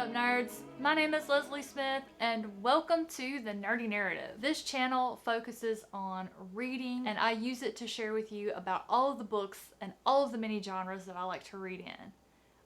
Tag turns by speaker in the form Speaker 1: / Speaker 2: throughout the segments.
Speaker 1: up, nerds? My name is Leslie Smith, and welcome to The Nerdy Narrative. This channel focuses on reading, and I use it to share with you about all of the books and all of the many genres that I like to read in.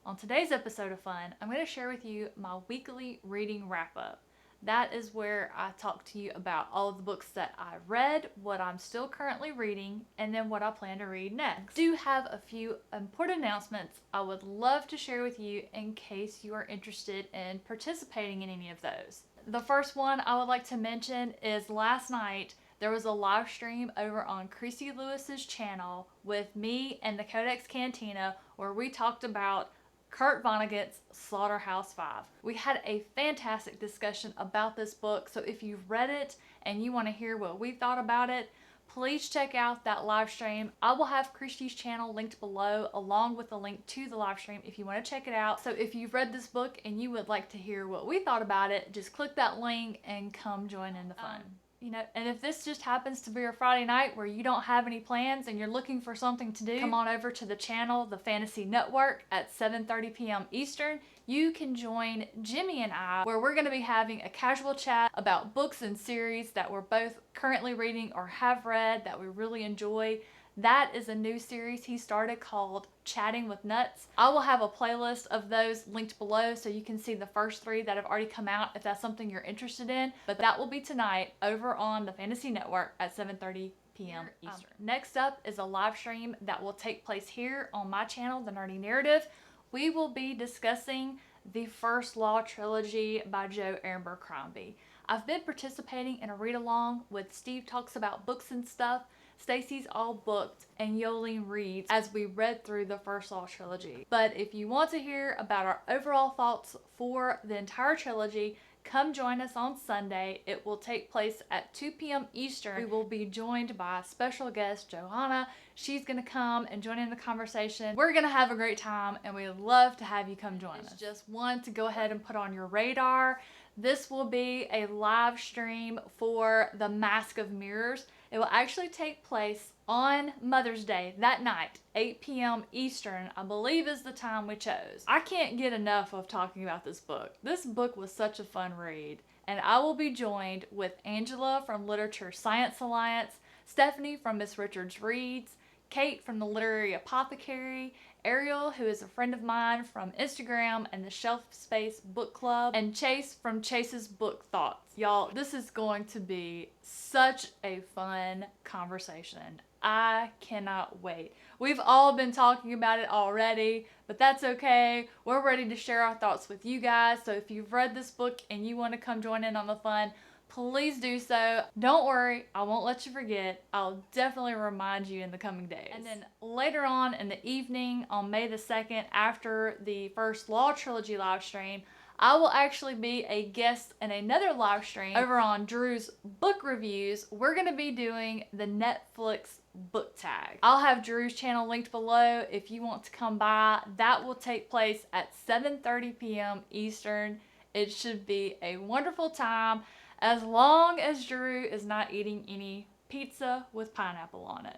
Speaker 1: On today's episode of Fun, I'm going to share with you my weekly reading wrap-up. That is where I talk to you about all of the books that I read, what I'm still currently reading, and then what I plan to read next. I do have a few important announcements I would love to share with you in case you are interested in participating in any of those. The first one I would like to mention is last night there was a live stream over on Chrissy Lewis's channel with me and the Codex Cantina where we talked about Kurt Vonnegut's Slaughterhouse-Five. We had a fantastic discussion about this book, so if you've read it and you want to hear what we thought about it, please check out that live stream. I will have Christy's channel linked below along with the link to the live stream if you want to check it out. So if you've read this book and you would like to hear what we thought about it, just click that link and come join in the fun. And if this just happens to be your Friday night where you don't have any plans and you're looking for something to do, come on over to the channel, The Fantasy Network, at 7:30 p.m. Eastern. You can join Jimmy and I, where we're going to be having a casual chat about books and series that we're both currently reading or have read that we really enjoy. That is a new series he started called Chatting with Nuts. I will have a playlist of those linked below so you can see the first 3 that have already come out if that's something you're interested in. But that will be tonight over on the Fantasy Network at 7:30 p.m. Eastern. Next up is a live stream that will take place here on my channel, The Nerdy Narrative. We will be discussing the First Law trilogy by Joe Abercrombie. I've been participating in a read-along with Steve Talks About Books and Stuff, Stacy's All Booked, and Yolene Reads as we read through the First Law trilogy. But if you want to hear about our overall thoughts for the entire trilogy, come join us on Sunday. It will take place at 2 p.m. Eastern. We will be joined by special guest Johanna. She's going to come and join in the conversation. We're going to have a great time, and we'd love to have you come join us. Just one to go ahead and put on your radar. This will be a live stream for The Mask of Mirrors. It will actually take place on Mother's Day, that night, 8 p.m. Eastern, I believe is the time we chose. I can't get enough of talking about this book. This book was such a fun read, and I will be joined with Angela from Literature Science Alliance, Stephanie from Miss Richards Reads, Kate from the Literary Apothecary, Ariel, who is a friend of mine from Instagram and the Shelf Space Book Club, and Chase from Chase's Book Thoughts. Y'all, this is going to be such a fun conversation. I cannot wait. We've all been talking about it already, but that's okay. We're ready to share our thoughts with you guys. So if you've read this book and you want to come join in on the fun, please do so. Don't worry, I won't let you forget. I'll definitely remind you in the coming days. And then later on in the evening, on May the 2nd, after the First Law Trilogy live stream, I will actually be a guest in another live stream over on Drew's Book Reviews. We're going to be doing the Netflix book tag. I'll have Drew's channel linked below if you want to come by. That will take place at 7:30 p.m. Eastern. It should be a wonderful time as long as Drew is not eating any pizza with pineapple on it.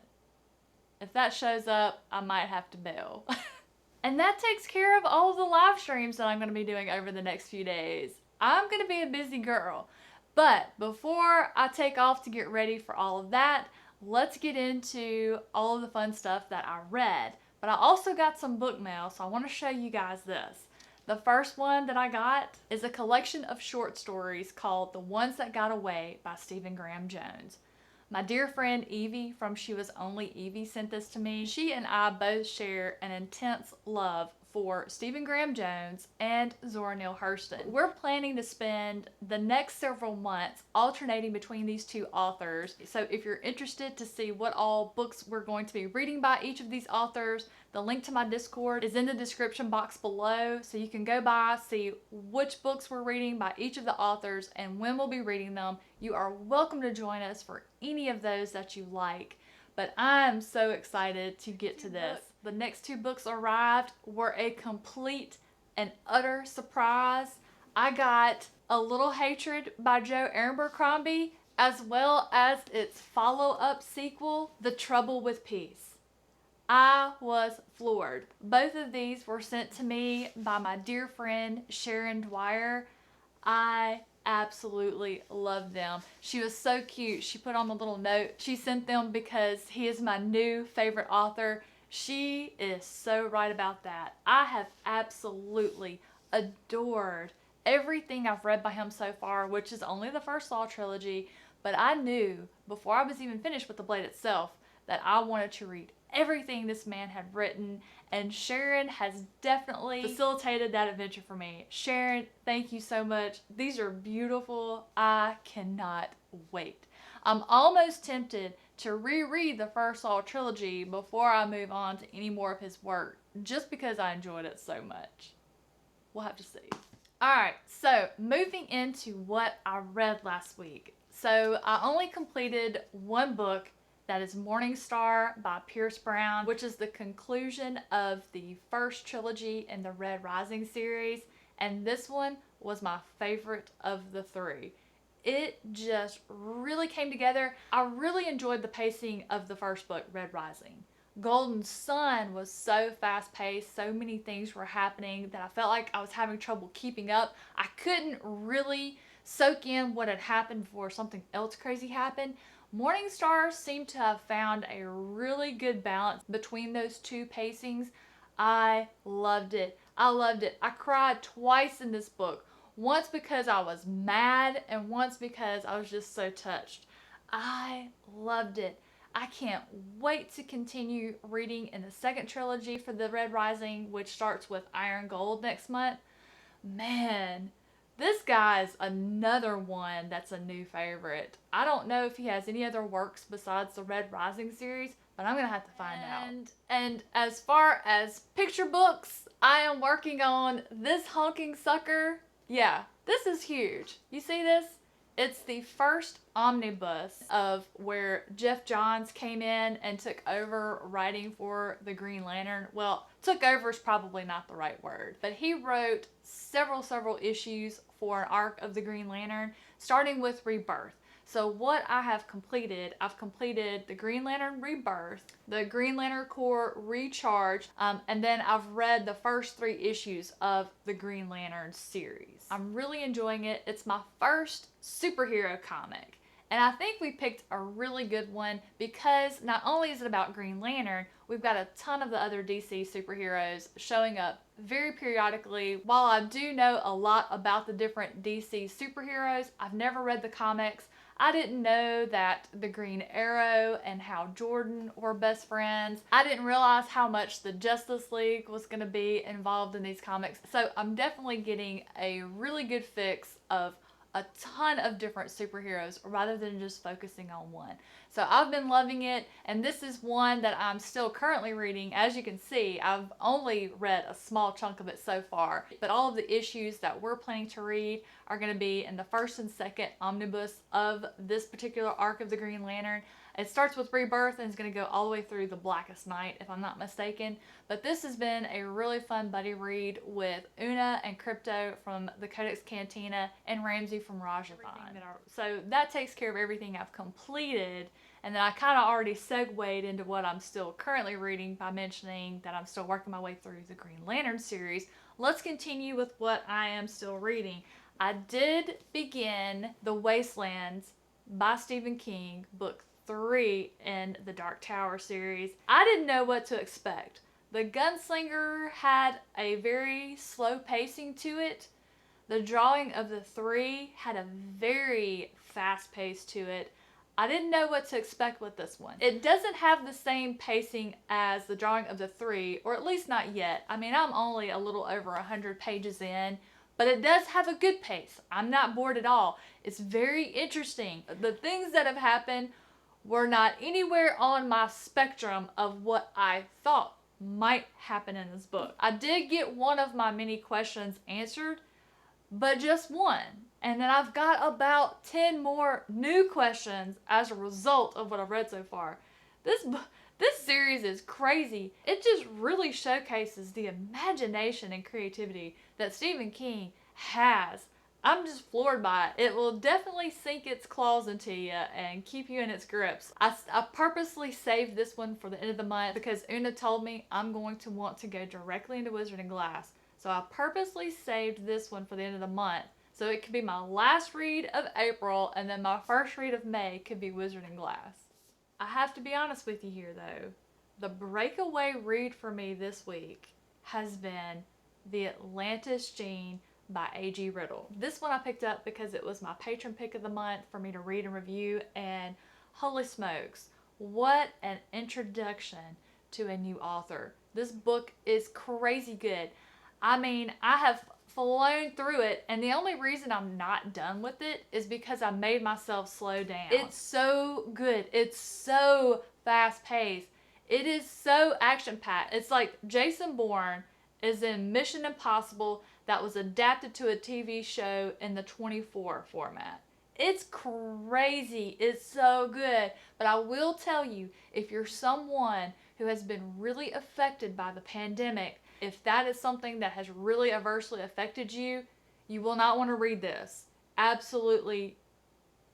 Speaker 1: If that shows up, I might have to bail. And that takes care of all of the live streams that I'm going to be doing over the next few days. I'm going to be a busy girl. But before I take off to get ready for all of that, let's get into all of the fun stuff that I read. But I also got some book mail, so I want to show you guys this. The first one that I got is a collection of short stories called The Ones That Got Away by Stephen Graham Jones. My dear friend Evie from She Was Only Evie sent this to me. She and I both share an intense love for Stephen Graham Jones and Zora Neale Hurston. We're planning to spend the next several months alternating between these two authors. So if you're interested to see what all books we're going to be reading by each of these authors, the link to my Discord is in the description box below, so you can go by, see which books we're reading by each of the authors and when we'll be reading them. You are welcome to join us for any of those that you like. But I'm so excited to get to this. The next 2 books arrived were a complete and utter surprise. I got A Little Hatred by Joe Abercrombie, as well as its follow-up sequel, The Trouble with Peace. I was floored. Both of these were sent to me by my dear friend Sharon Dwyer. I absolutely loved them. She was so cute. She put on a little note. She sent them because he is my new favorite author. She is so right about that. I have absolutely adored everything I've read by him so far, which is only the first Law trilogy, but I knew before I was even finished with The Blade itself that I wanted to read everything this man had written, and Sharon has definitely facilitated that adventure for me. Sharon, thank you so much. These are beautiful. I cannot wait. I'm almost tempted to reread the first Law trilogy before I move on to any more of his work, just because I enjoyed it so much. We'll have to see. Alright, so moving into what I read last week. So I only completed one book, that is Morning Star by Pierce Brown, which is the conclusion of the first trilogy in the Red Rising series, and this one was my favorite of the three. It just really came together. I really enjoyed the pacing of the first book, Red Rising. Golden Sun was so fast paced, so many things were happening that I felt like I was having trouble keeping up. I couldn't really soak in what had happened before something else crazy happened. Morning Star seemed to have found a really good balance between those two pacings. I loved it. I loved it. I cried twice in this book. Once because I was mad and once because I was just so touched. I loved it. I can't wait to continue reading in the second trilogy for the Red Rising, which starts with Iron Gold next month. Man, this guy's another one that's a new favorite. I don't know if he has any other works besides the Red Rising series, but I'm going to have to find out. And as far as picture books, I am working on this honking sucker. Yeah, this is huge. You see this? It's the first omnibus of where Jeff Johns came in and took over writing for the Green Lantern. Well, took over is probably not the right word, but he wrote several issues for an arc of the Green Lantern, starting with Rebirth. So what I have completed, I've completed the Green Lantern Rebirth, the Green Lantern Corps Recharge, and then I've read the first 3 issues of the Green Lantern series. I'm really enjoying it. It's my first superhero comic. And I think we picked a really good one because not only is it about Green Lantern, we've got a ton of the other DC superheroes showing up very periodically. While I do know a lot about the different DC superheroes, I've never read the comics. I didn't know that the Green Arrow and Hal Jordan were best friends. I didn't realize how much the Justice League was going to be involved in these comics. So I'm definitely getting a really good fix of a ton of different superheroes rather than just focusing on one. So I've been loving it, and this is one that I'm still currently reading. As you can see, I've only read a small chunk of it so far, but all of the issues that we're planning to read are going to be in the first and second omnibus of this particular arc of the Green Lantern. It starts with Rebirth and is going to go all the way through the Blackest Night, if I'm not mistaken. But this has been a really fun buddy read with Una and Crypto from the Codex Cantina and Ramsey from Rajavan. So that takes care of everything I've completed. And then I kind of already segued into what I'm still currently reading by mentioning that I'm still working my way through the Green Lantern series. Let's continue with what I am still reading. I did begin The Wastelands by Stephen King, book 3 in the Dark Tower series. I didn't know what to expect. The Gunslinger had a very slow pacing to it. The drawing of the 3 had a very fast pace to it. I didn't know what to expect with this one. It doesn't have the same pacing as the drawing of the 3, or at least not yet. I mean, I'm only a little over 100 pages in, but it does have a good pace. I'm not bored at all. It's very interesting. The things that have happened were not anywhere on my spectrum of what I thought might happen in this book. I did get one of my many questions answered, but just one. And then I've got about 10 more new questions as a result of what I've read so far. This series is crazy. It just really showcases the imagination and creativity that Stephen King has I'm just floored by it. It will definitely sink its claws into you and keep you in its grips. I purposely saved this one for the end of the month because Una told me I'm going to want to go directly into Wizard and Glass. So I purposely saved this one for the end of the month. So it could be my last read of April, and then my first read of May could be Wizard and Glass. I have to be honest with you here though. The breakaway read for me this week has been The Atlantis Gene by A.G. Riddle. This one I picked up because it was my patron pick of the month for me to read and review, and holy smokes, what an introduction to a new author. This book is crazy good. I mean, I have flown through it, and the only reason I'm not done with it is because I made myself slow down. It's so good. It's so fast paced. It is so action packed. It's like Jason Bourne is in Mission Impossible that was adapted to a TV show in the 24 format. It's crazy. It's so good. But I will tell you, if you're someone who has been really affected by the pandemic, if that is something that has really adversely affected you, you will not want to read this. Absolutely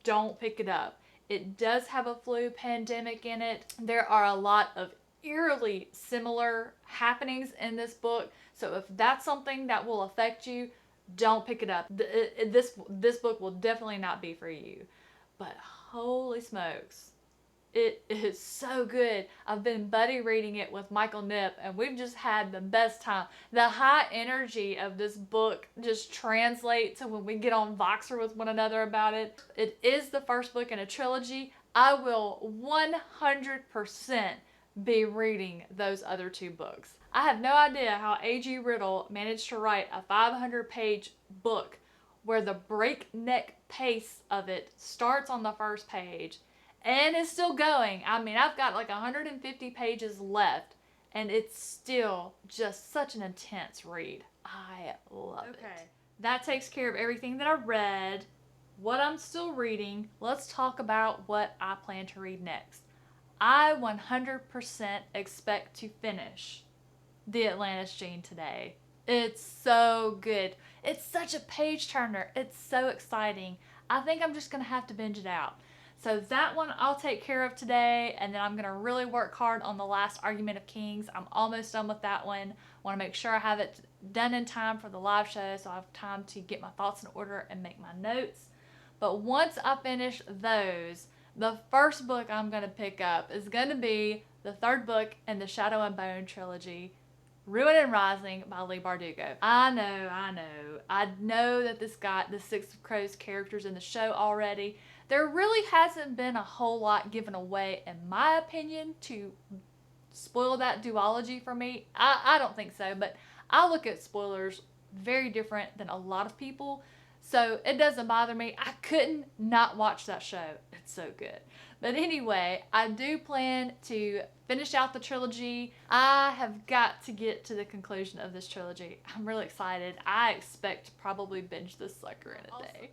Speaker 1: don't pick it up. It does have a flu pandemic in it. There are a lot of eerily similar happenings in this book. So if that's something that will affect you, don't pick it up. This book will definitely not be for you. But holy smokes, it is so good. I've been buddy reading it with Michael Nip, and we've just had the best time. The high energy of this book just translates to when we get on Voxer with one another about it. It is the first book in a trilogy. I will 100% be reading those other two books. I have no idea how A.G. Riddle managed to write a 500-page book where the breakneck pace of it starts on the first page and is still going. I mean, I've got like 150 pages left, and it's still just such an intense read. I love it. That takes care of everything that I read, what I'm still reading. Let's talk about what I plan to read next. I 100% expect to finish The Atlantis Gene today. It's so good. It's such a page turner. It's so exciting. I think I'm just going to have to binge it out. So that one I'll take care of today, and then I'm going to really work hard on The Last Argument of Kings. I'm almost done with that one. I want to make sure I have it done in time for the live show so I have time to get my thoughts in order and make my notes. But once I finish those, the first book I'm going to pick up is going to be the third book in the Shadow and Bone trilogy, Ruin and Rising by Leigh Bardugo. I know that this got the Six of Crows characters in the show already. There really hasn't been a whole lot given away, in my opinion, to spoil that duology for me. I don't think so, but I look at spoilers very different than a lot of people. So it doesn't bother me. I couldn't not watch that show. It's so good. But anyway, I do plan to finish out the trilogy. I have got to get to the conclusion of this trilogy. I'm really excited. I expect to probably binge this sucker in a day.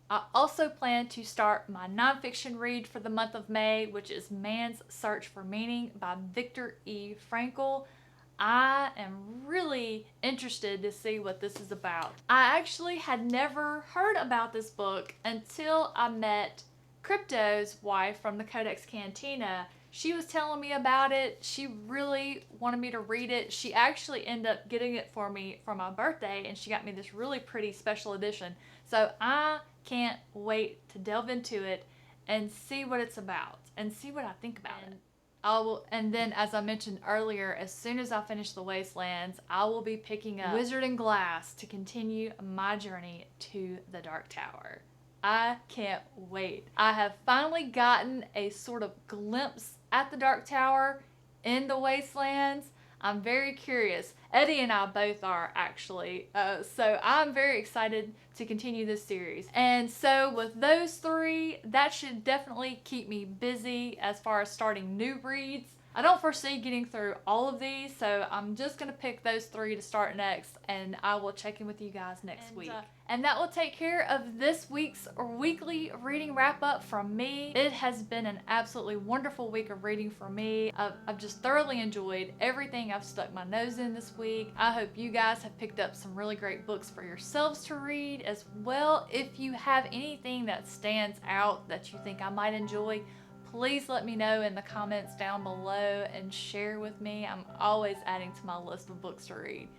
Speaker 1: I also plan to start my nonfiction read for the month of May, which is Man's Search for Meaning by Viktor E. Frankl. I am really interested to see what this is about. I actually had never heard about this book until I met Crypto's wife from the Codex Cantina. She was telling me about it. She really wanted me to read it. She actually ended up getting it for me for my birthday, and she got me this really pretty special edition. So I can't wait to delve into it and see what it's about and see what I think about it. And then, as I mentioned earlier, as soon as I finish The Wastelands, I will be picking up Wizard and Glass to continue my journey to the Dark Tower. I can't wait. I have finally gotten a sort of glimpse at the Dark Tower in The Wastelands. I'm very curious. Eddie and I both are, actually. So I'm very excited to continue this series. And so with those three, that should definitely keep me busy as far as starting new reads. I don't foresee getting through all of these, so I'm just going to pick those 3 to start next, and I will check in with you guys next week. And that will take care of this week's weekly reading wrap up from me. It has been an absolutely wonderful week of reading for me. I've just thoroughly enjoyed everything I've stuck my nose in this week. I hope you guys have picked up some really great books for yourselves to read as well. If you have anything that stands out that you think I might enjoy, please let me know in the comments down below and share with me. I'm always adding to my list of books to read.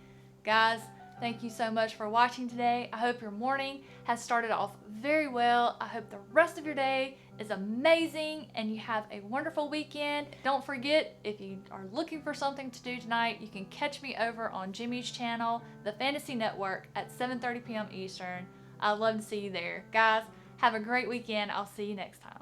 Speaker 1: Guys, thank you so much for watching today. I hope your morning has started off very well. I hope the rest of your day is amazing and you have a wonderful weekend. Don't forget, if you are looking for something to do tonight, you can catch me over on Jimmy's channel, The Fantasy Network, at 7:30 p.m. Eastern. I'd love to see you there. Guys, have a great weekend. I'll see you next time.